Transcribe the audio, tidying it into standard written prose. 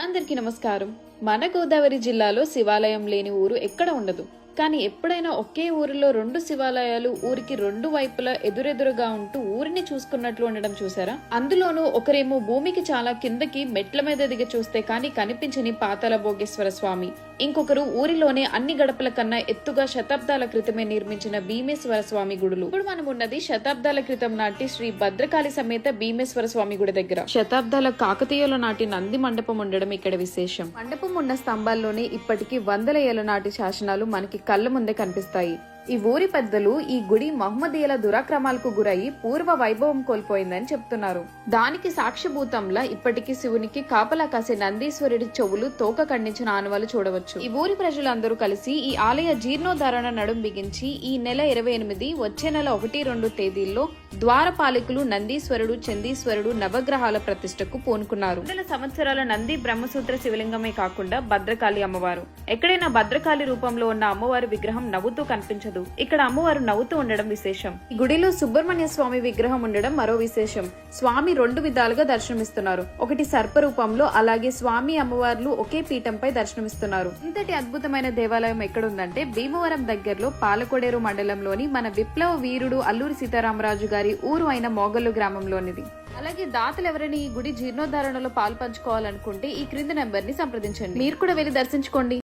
అందరికీ నమస్కారం. మన గోదావరి జిల్లాలో శివాలయం లేని ఊరు ఎక్కడ ఉండదు. కానీ ఎప్పుడైనా ఒకే ఊరిలో రెండు శివాలయాలు ఊరికి రెండు వైపులా ఎదురెదురుగా ఉంటూ ఊరిని చూసుకున్నట్లు ఉండడం చూసారా? అందులోనూ ఒకరేమో భూమికి చాలా కిందకి మెట్ల మీద దిగి చూస్తే కానీ కనిపించని పాతాళ భోగేశ్వర స్వామి, ఇంకొకరు ఊరిలోనే అన్ని గడపల కన్నా ఎత్తుగా శతాబ్దాల క్రితమే నిర్మించిన భీమేశ్వర స్వామి గుడులు. ఇప్పుడు మనం ఉన్నది శతాబ్దాల క్రితం నాటి శ్రీ భద్రకాళి సమేత భీమేశ్వర స్వామి గుడి దగ్గర. శతాబ్దాల కాకతీయుల నాటి నంది మండపం ఉండడం ఇక్కడ విశేషం. మండపం ఉన్న స్తంభాల్లోనే ఇప్పటికీ వందల ఏళ్ల నాటి శాసనాలు మనకి కళ్ళ ముందే కనిపిస్తాయి. ఈ ఊరి పెద్దలు ఈ గుడి మహమ్మదీయుల దురాక్రమాలకు గురయి పూర్వ వైభవం కోల్పోయిందని చెప్తున్నారు. దానికి సాక్ష్యభూతంలా ఇప్పటికీ శివునికి కాపలా కాసే నందీశ్వరుడి చెవులు తోక ఖండించిన ఆనవాలు చూడవచ్చు. ఈ ఊరి ప్రజలందరూ కలిసి ఈ ఆలయ జీర్ణోద్ధరణ నడుం బిగించి ఈ నెల 28 వచ్చే నెల 1-2 తేదీల్లో ద్వారపాలకులు నందీశ్వరుడు, చందీశ్వరుడు నవగ్రహాల ప్రతిష్టకు పూనుకున్నారు. 100 సంవత్సరాల నంది బ్రహ్మసూత్ర శివలింగమే కాకుండా భద్రకాళి అమ్మవారు. ఎక్కడైనా భద్రకాళి రూపంలో ఉన్న అమ్మవారి విగ్రహం నవ్వుతూ కనిపించదు. ఇక్కడ అమ్మవారు నవ్వుతూ ఉండడం విశేషం. ఈ గుడిలో సుబ్రహ్మణ్య స్వామి విగ్రహం ఉండడం మరో విశేషం. స్వామి 2 విధాలుగా దర్శనమిస్తున్నారు. ఒకటి సర్ప రూపంలో, అలాగే స్వామి అమ్మవార్లు ఒకే పీఠంపై దర్శనమిస్తున్నారు. ఇంతటి అద్భుతమైన దేవాలయం ఎక్కడుందంటే భీమవరం దగ్గరలో పాలకొడేరు మండలంలోని మన విప్లవ వీరుడు అల్లూరి సీతారామరాజు గారి ఊరు అయిన మోగల్లు గ్రామంలోనిది. అలాగే దాతలు ఎవరైనా ఈ గుడి జీర్ణోద్ధరణలో పాలు పంచుకోవాలనుకుంటే ఈ క్రింది నెంబర్ ని సంప్రదించండి. మీరు కూడా వెళ్లి దర్శించుకోండి.